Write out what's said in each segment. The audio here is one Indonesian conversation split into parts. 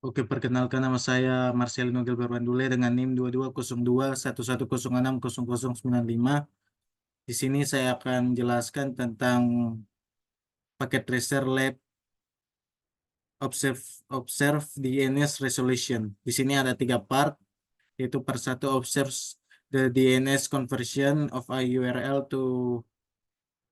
Oke, perkenalkan nama saya Marcelino Gilbert Bandule dengan NIM 220211100095. Di sini saya akan jelaskan tentang paket tracer lab observe observe DNS resolution. Di sini ada tiga part, yaitu part satu observe the DNS conversion of a URL to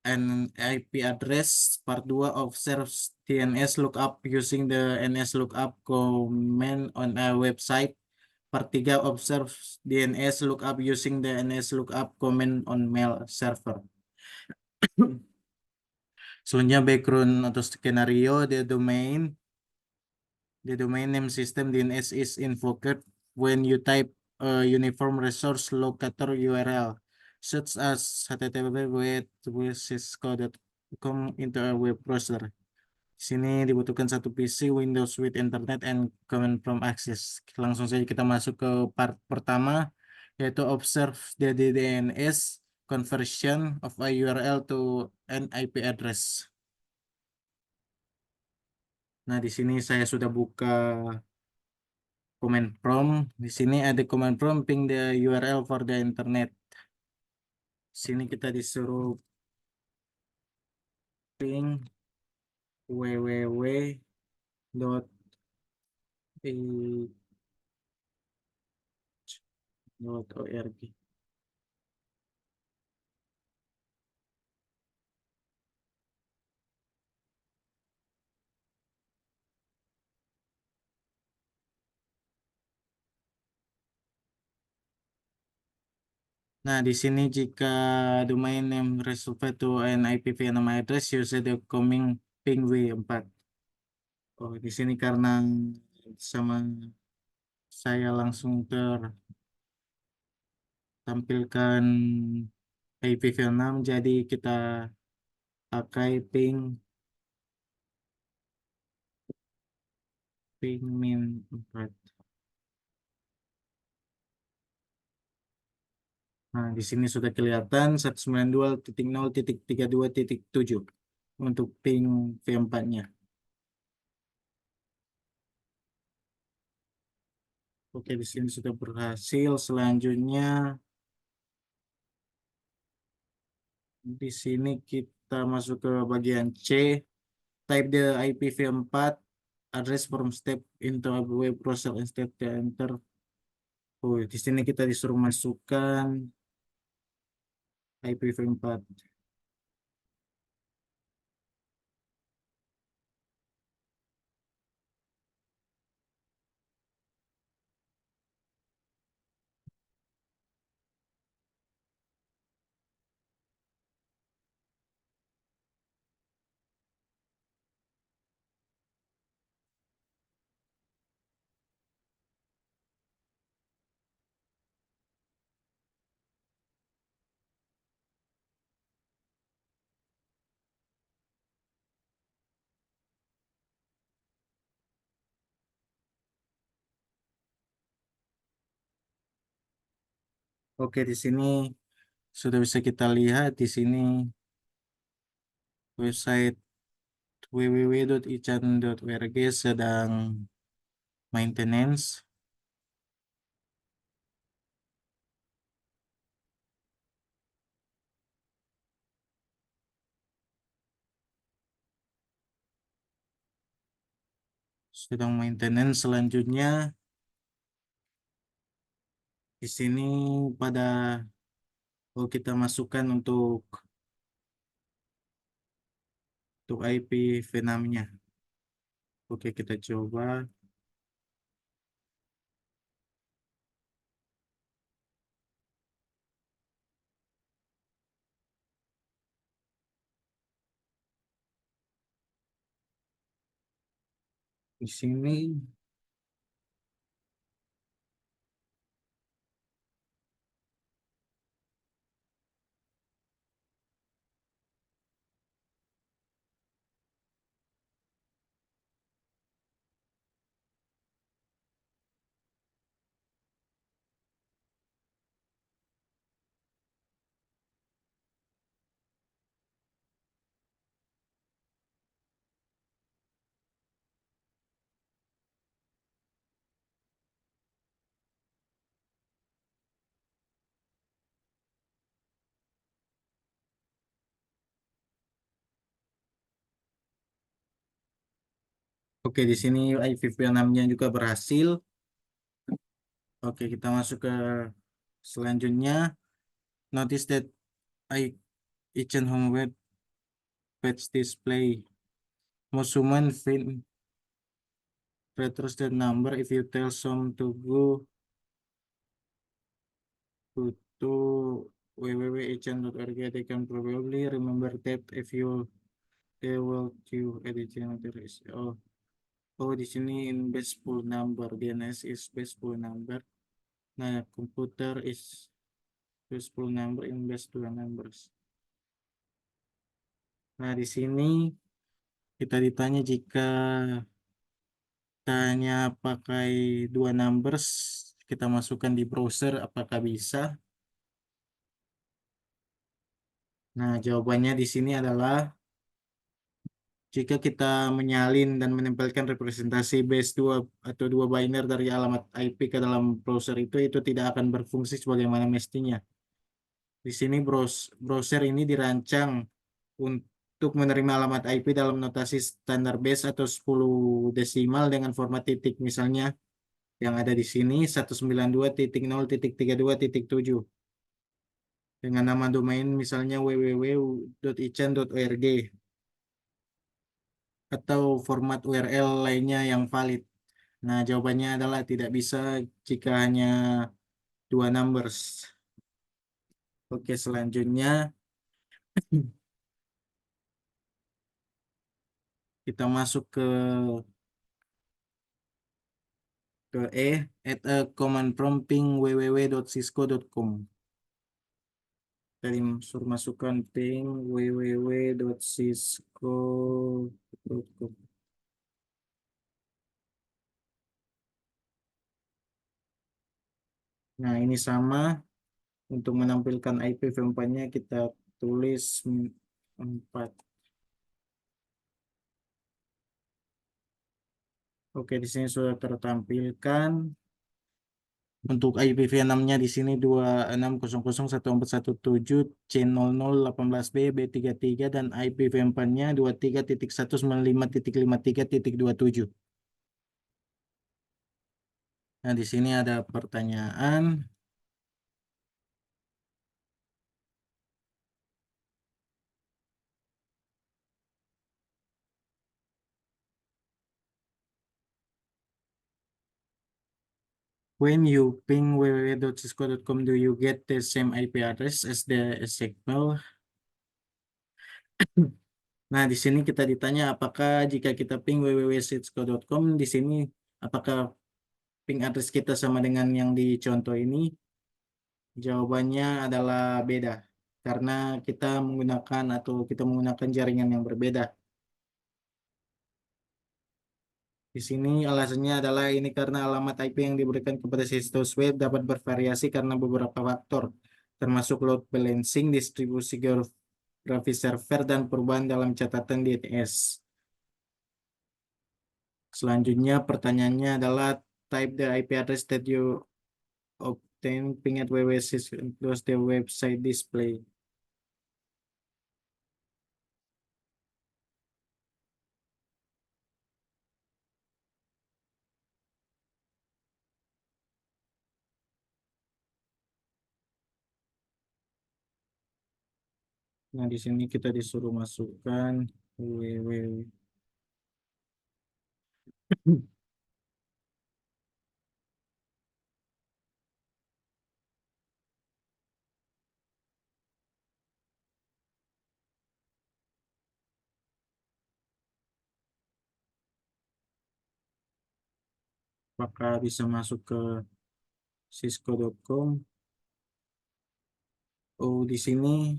an IP address. Part 2 observes DNS lookup using the NS lookup command on a website. Part 3 observes DNS lookup using the NS lookup command on mail server. Selanjutnya background atau skenario the domain name system DNS is invoked when you type a uniform resource locator URL such as http://cisco.com into a web browser. Di sini dibutuhkan satu PC Windows with Internet and command prompt access. Langsung saja kita masuk ke part pertama, yaitu observe the DNS conversion of a URL to an IP address. Nah, di sini saya sudah buka command prompt. Di sini ada command prompt ping the URL for the internet. Sini kita disuruh ping www.i.org. Nah, di sini jika domain name resolved to an IPv nama address use the coming ping w4. Oh, di sini karena sama saya langsung tertampilkan IPv6, jadi kita pakai ping min 4. Nah, di sini sudah kelihatan 192.0.32.7 untuk ping v4-nya. Oke, di sini sudah berhasil. Selanjutnya di sini kita masuk ke bagian C. Type the IPv4 address from step into a web browser instead the enter. Oh, di sini kita disuruh masukkan IPv4. Oke, di sini sudah bisa kita lihat di sini website www.ichan.org sedang maintenance. Sedang maintenance. Selanjutnya di sini pada kita masukkan untuk IPv6-nya. Oke, kita coba. Di sini Oke, di sini IPv6-nya juga berhasil. Oke, kita masuk ke selanjutnya. Notice that I each and home web page display. Most human find Petrus that number if you tell some to go to www.echan.org, they can probably remember that if you they will to editing there is oh di sini in base full number DNS is base full number. Nah, computer is base full number in base dua numbers. Nah, di sini kita ditanya jika tanya pakai dua numbers, kita masukkan di browser, apakah bisa? Nah, jawabannya di sini adalah jika kita menyalin dan menempelkan representasi base 2 atau dua biner dari alamat IP ke dalam browser itu tidak akan berfungsi sebagaimana mestinya. Di sini browser ini dirancang untuk menerima alamat IP dalam notasi standar base atau 10 desimal dengan format titik, misalnya yang ada di sini 192.0.32.7 dengan nama domain misalnya www.ichan.org atau format URL lainnya yang valid. Nah, jawabannya adalah tidak bisa jika hanya dua numbers. Oke, selanjutnya kita masuk ke add a command prompt ping www.cisco.com. Tadi suruh masukkan ping www.cisco.com. Nah, ini sama. Untuk menampilkan IPv4-nya kita tulis 4. Oke, di sini sudah tertampilkan. Untuk IPv6-nya di sini 26001417C0018B B33 dan IPv4-nya 23.195.53.27. Nah, di sini ada pertanyaan. When you ping www.cisco.com, do you get the same IP address as the signal? Nah, di sini kita ditanya apakah jika kita ping www.cisco.com, di sini apakah ping address kita sama dengan yang di contoh ini? Jawabannya adalah beda karena kita menggunakan jaringan yang berbeda. Di sini alasannya adalah ini karena alamat IP yang diberikan kepada situs web dapat bervariasi karena beberapa faktor, termasuk load balancing, distribusi geografi server, dan perubahan dalam catatan DNS. Selanjutnya pertanyaannya adalah type the IP address that you obtain ping at www.cisco close the website display. Nah, di sini kita disuruh masukkan www. Apakah bisa masuk ke cisco.com? Oh, di sini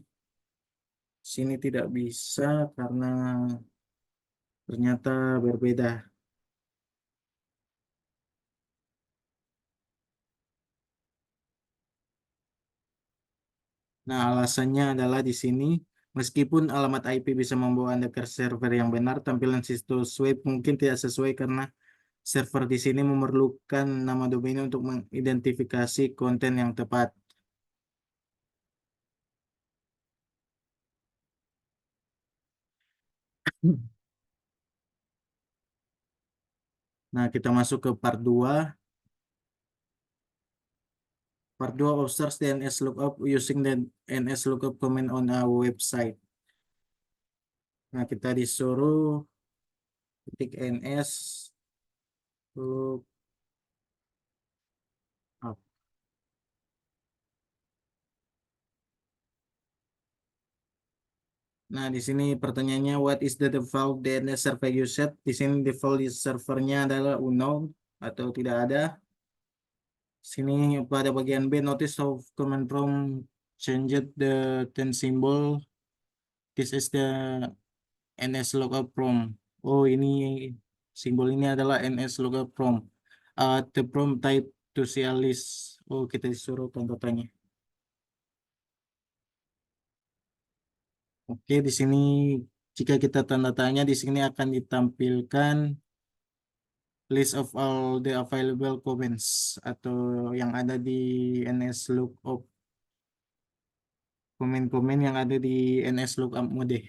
tidak bisa karena ternyata berbeda. Nah, alasannya adalah di sini meskipun alamat IP bisa membawa Anda ke server yang benar, tampilan situs web mungkin tidak sesuai karena server di sini memerlukan nama domain untuk mengidentifikasi konten yang tepat. Nah, kita masuk ke part 2. Part 2 observes the NS lookup using the NS lookup command on our website. Nah, kita disuruh ketik NS lookup. Nah, di sini pertanyaannya, what is the default DNS server you set? Di sini default servernya adalah unknown atau tidak ada. Sini pada bagian B, notice of command prompt changed the 10 symbol. This is the NS lookup prompt. Oh, ini simbol ini adalah NS lookup prompt. The prompt type to see list. Oh, kita disuruh tanda tanya. Oke, di sini jika kita tanda tanya, di sini akan ditampilkan list of all the available comments atau yang ada di NS lookup, komen-komen yang ada di NS lookup mode.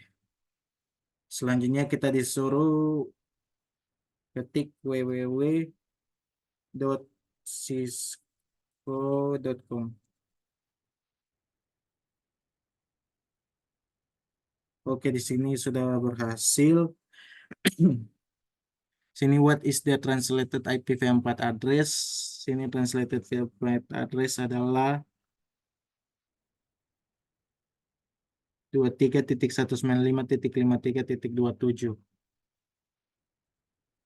Selanjutnya kita disuruh ketik www.cisco.com. Oke, di sini sudah berhasil. Sini what is the translated IPv4 address? Sini translated IPv4 address adalah 23.195.53.27.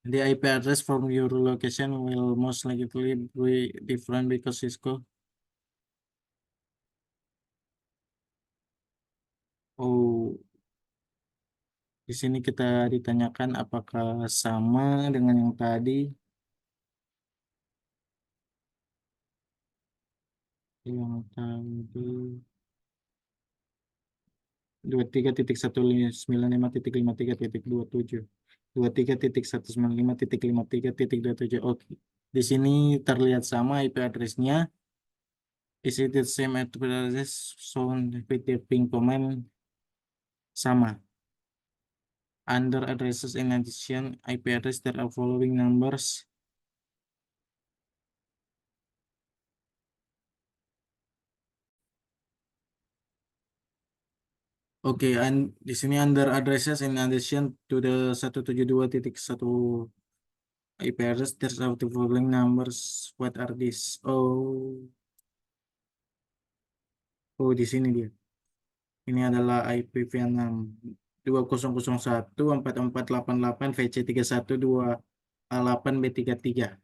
The IP address from your location will most likely be different because Cisco. Oh, di sini kita ditanyakan apakah sama dengan yang tadi. Yang tadi 23.195.53.27. 23.195.53.27. Oke. Di sini terlihat sama IP address-nya. Is it the same address shown with the ping command? Sama. Under addresses in addition, IP address that are following numbers. Oke, di sini under addresses in addition to the 172.1 IP address, there's are the following numbers. What are these? Oh, di sini dia. Ini adalah IPv6 2001 4488 VC31 B33.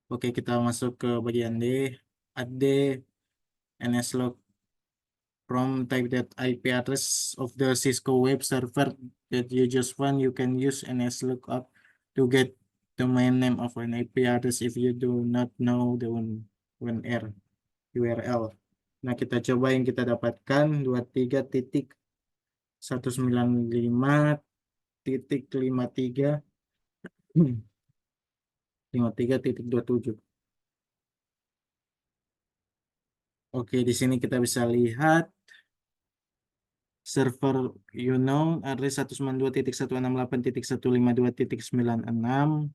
Oke, kita masuk ke bagian D. Add the NSLog from type that IP address of the Cisco web server that you just found. You can use NSLookup to get the main name of an IP address if you do not know the WNR URL. Nah, kita coba yang kita dapatkan 23.195.53.53.27. Oke, di sini kita bisa lihat server address 192.168.152.96,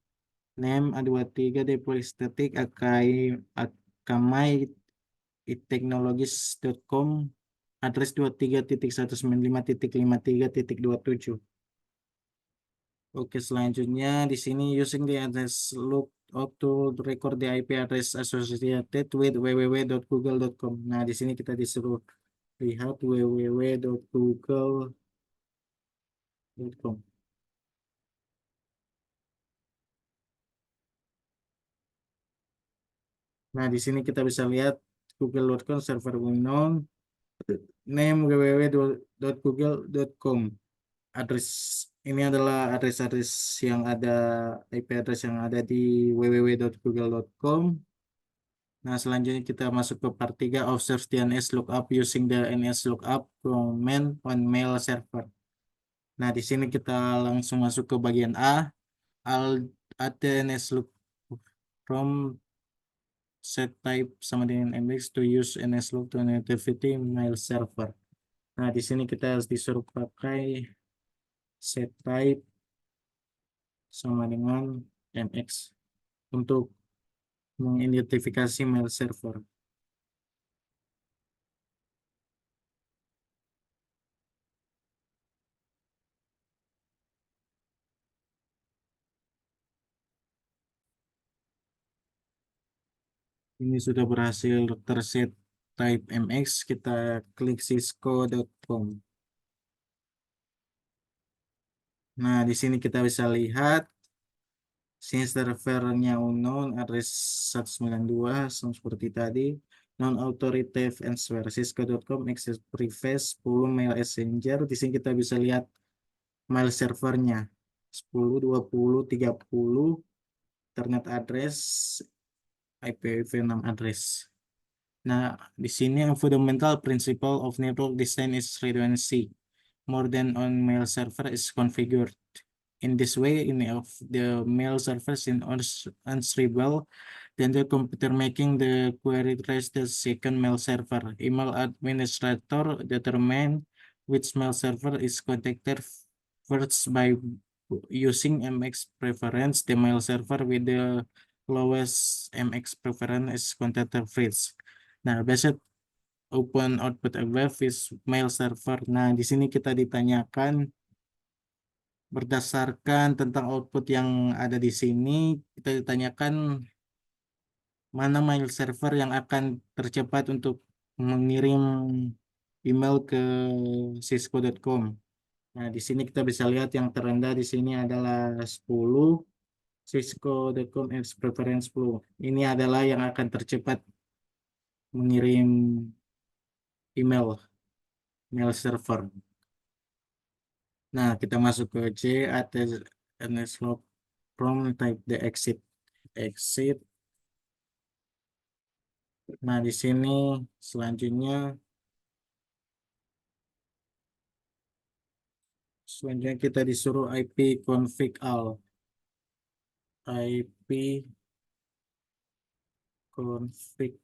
name A23 deploy static akamai technologies.com, address 23.195.53.27. Oke, selanjutnya di sini using the address lookup to record the IP address associated with www.google.com. Nah, di sini kita disuruh lihat www.google.com. Nah, di sini kita bisa lihat google.com server unknown, name www.google.com. Address ini adalah address yang ada, IP address yang ada di www.google.com. Nah, selanjutnya kita masuk ke part 3, observe the NS lookup using the NS lookup command on mail server. Nah, di sini kita langsung masuk ke bagian A. Add the NS look from set type sama dengan index to use NSLook to activity mail server. Nah, di sini kita harus disuruh pakai set type sama dengan MX untuk mengidentifikasi mail server. Ini sudah berhasil terset type MX, kita klik cisco.com. Nah, di sini kita bisa lihat since servernya unknown, address 192 sama seperti tadi, non-authoritative answer cisco.com access preface 10 mail messenger. Di sini kita bisa lihat mail servernya 10, 20, 30, internet address, IPv6 address. Nah, di sini yang fundamental principle of network design is redundancy. More than one mail server is configured. In this way, any of the mail servers in unstable, then the computer making the query trace the second mail server. Email administrator determine which mail server is contacted first by using MX preference. The mail server with the lowest MX preference is contacted first. Nah, based open output above is mail server. Nah, di sini kita ditanyakan berdasarkan tentang output yang ada di sini, kita ditanyakan mana mail server yang akan tercepat untuk mengirim email ke cisco.com. Nah, di sini kita bisa lihat yang terendah di sini adalah 10, cisco.com X preference 10. Ini adalah yang akan tercepat mengirim mail server. Nah, kita masuk ke C, address log from type the exit. Nah, di sini selanjutnya kita disuruh IP config all. IP config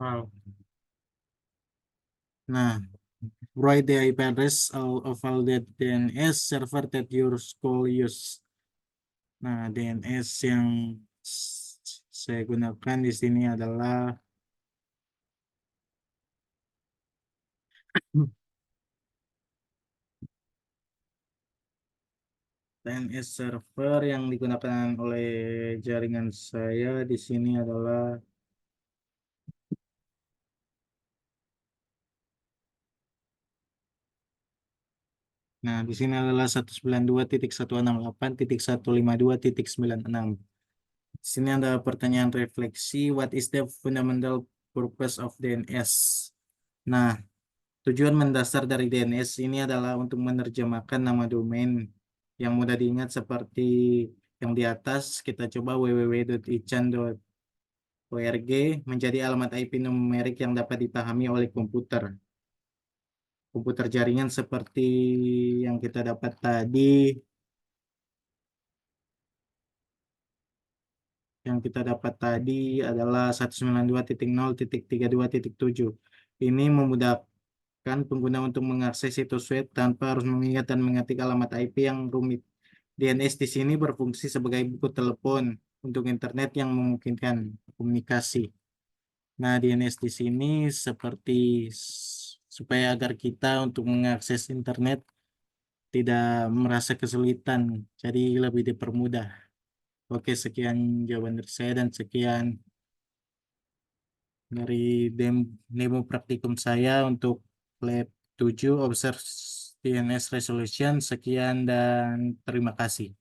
all. Nah, write the IP address of all the DNS server that your school use. Nah, DNS yang saya gunakan di sini adalah DNS server yang digunakan oleh jaringan saya di sini adalah Nah, di sini adalah 192.168.152.96. Di sini ada pertanyaan refleksi, what is the fundamental purpose of DNS? Nah, tujuan mendasar dari DNS ini adalah untuk menerjemahkan nama domain yang mudah diingat seperti yang di atas. Kita coba www.ichan.org menjadi alamat IP numerik yang dapat dipahami oleh komputer jaringan seperti yang kita dapat tadi, adalah 192.0.32.7. Ini memudahkan pengguna untuk mengakses situs web tanpa harus mengingat dan mengetik alamat IP yang rumit. DNS di sini berfungsi sebagai buku telepon untuk internet yang memungkinkan komunikasi. Nah, DNS di sini seperti supaya agar kita untuk mengakses internet tidak merasa kesulitan, jadi lebih dipermudah. Oke, sekian jawaban dari saya dan sekian dari demo praktikum saya untuk lab 7 Observe DNS Resolution. Sekian dan terima kasih.